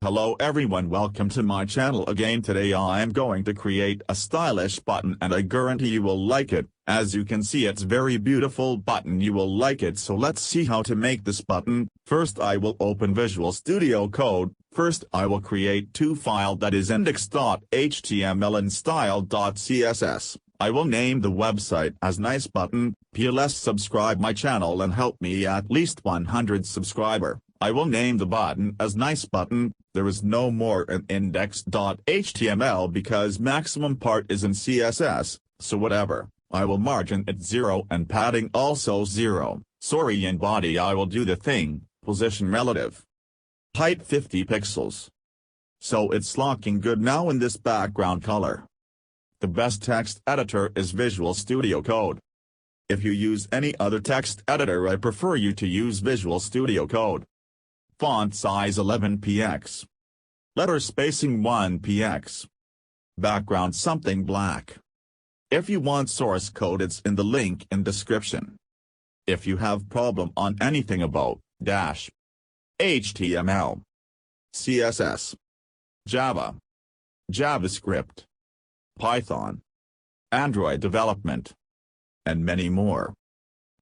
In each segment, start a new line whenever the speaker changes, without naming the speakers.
Hello everyone, welcome to my channel again. Today I am going to create a stylish button and I guarantee you will like it. As you can see, it's very beautiful button, you will like it. So let's see how to make this button. First I will open Visual Studio Code. First I will create two files, that is index.html and style.css. I will name the website as Nice Button. Please subscribe my channel and help me at least 100 subscriber. I will name the button as Nice Button. There is no more in index.html because maximum part is in CSS, so whatever. I will margin it 0 and padding also 0. Sorry, in body I will do the thing, position relative. Height 50 pixels. So it's looking good now in this background color. The best text editor is Visual Studio Code. If you use any other text editor, I prefer you to use Visual Studio Code. Font size 11px. Letter spacing 1px. Background something black. If you want source code, it's in the link in description. If you have problem on anything about HTML, CSS, Java, JAVASCRIPT, Python, Android development, and many more,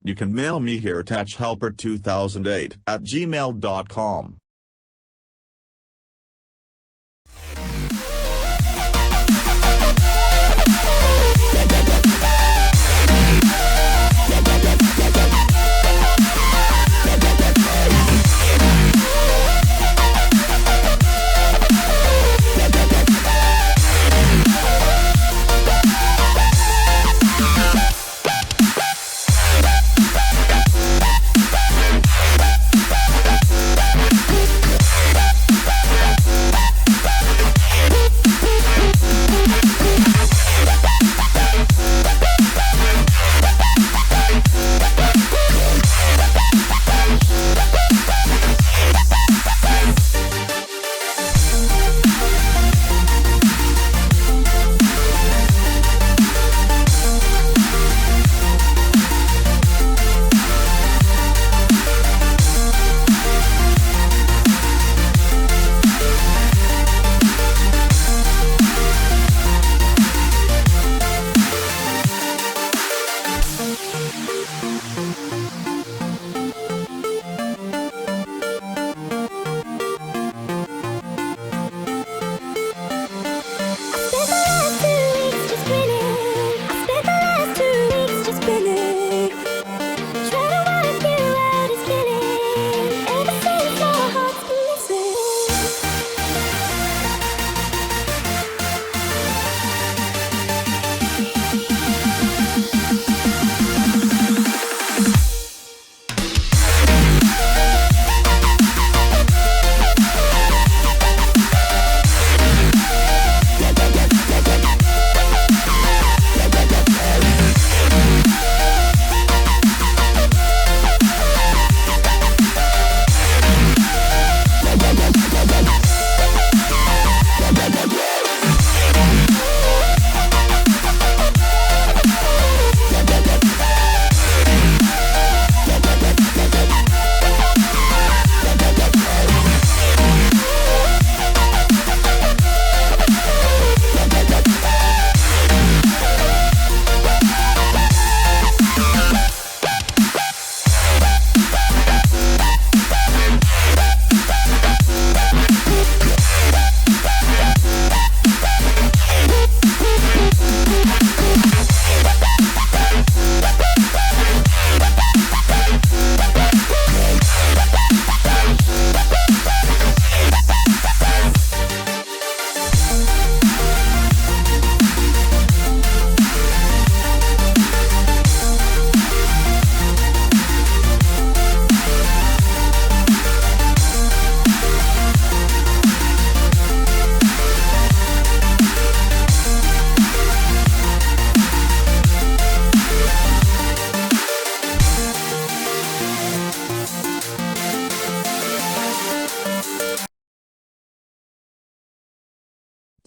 you can mail me here techhelper2008@gmail.com.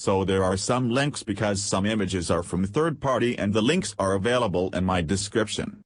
So there are some links because some images are from third party and the links are available in my description.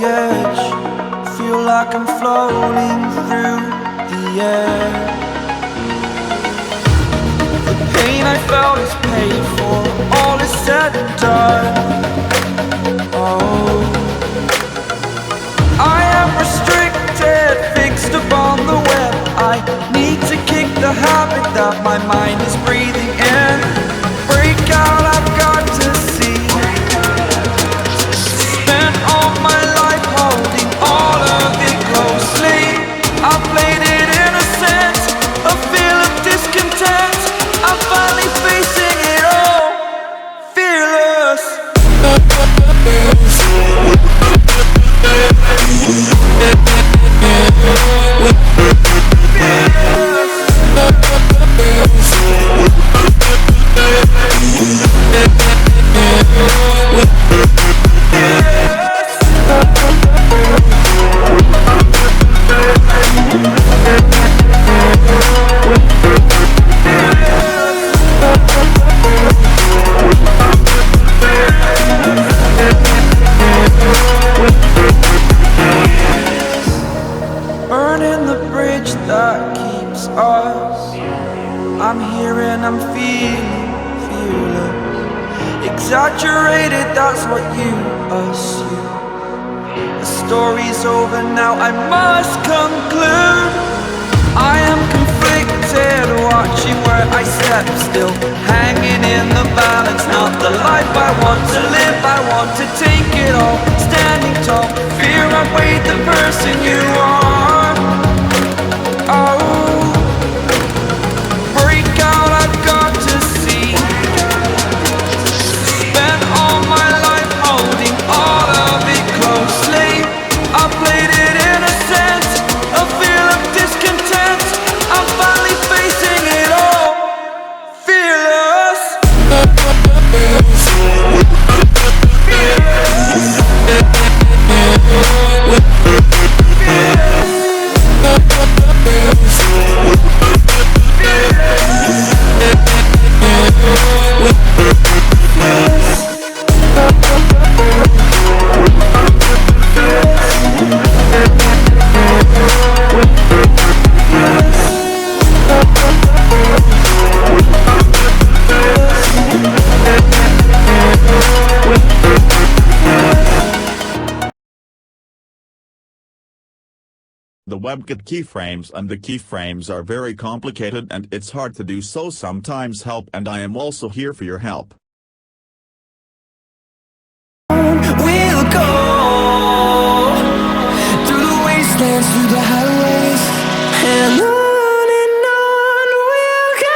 edge, feel like I'm floating through the air. The pain I felt is paid for, all is said and done. Oh, I am restricted, fixed upon the web. I need to kick the habit that my mind is breathing in. Break out, I've got to see. Spent all my life holding all of it closely. I played it innocent, a feel of discontent. I'm finally facing it all, fearless. Burning the bridge that keeps us. I'm here and I'm feeling fearless. Exaggerated, that's what you assume. The story's over now, I must conclude. I am conflicted, watching where I step still, hanging in the balance. Not the life I want to live, I want to take it all. Standing tall, fear I weighed the person you are. Oh, break out, I've got to see. Spent all my life holding all of it closely. I played it innocent, a feel of discontent. I'm finally facing it all, fearless.
The WebKit keyframes and the keyframes are very complicated and it's hard to do, so sometimes help, and I am also here for your help.
We'll go through the wastelands, through the highways, and on we'll go.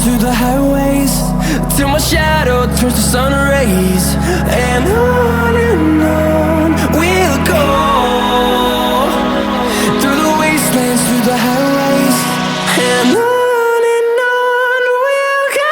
Through the highways, till my shadow turns to sun rays, and on we'll go. Through the wastelands, through the highways, and on we'll go.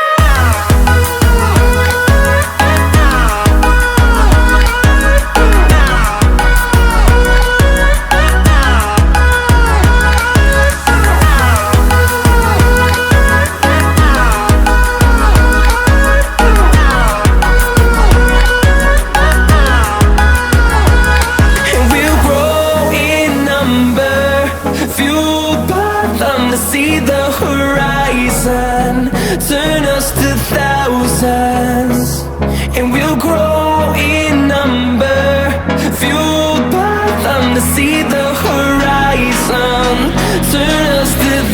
See the horizon, turn us to thousands, and we'll grow in number, fueled by them to see the horizon, turn us to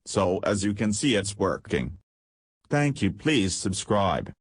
So as you can see it's working. Thank you, please subscribe.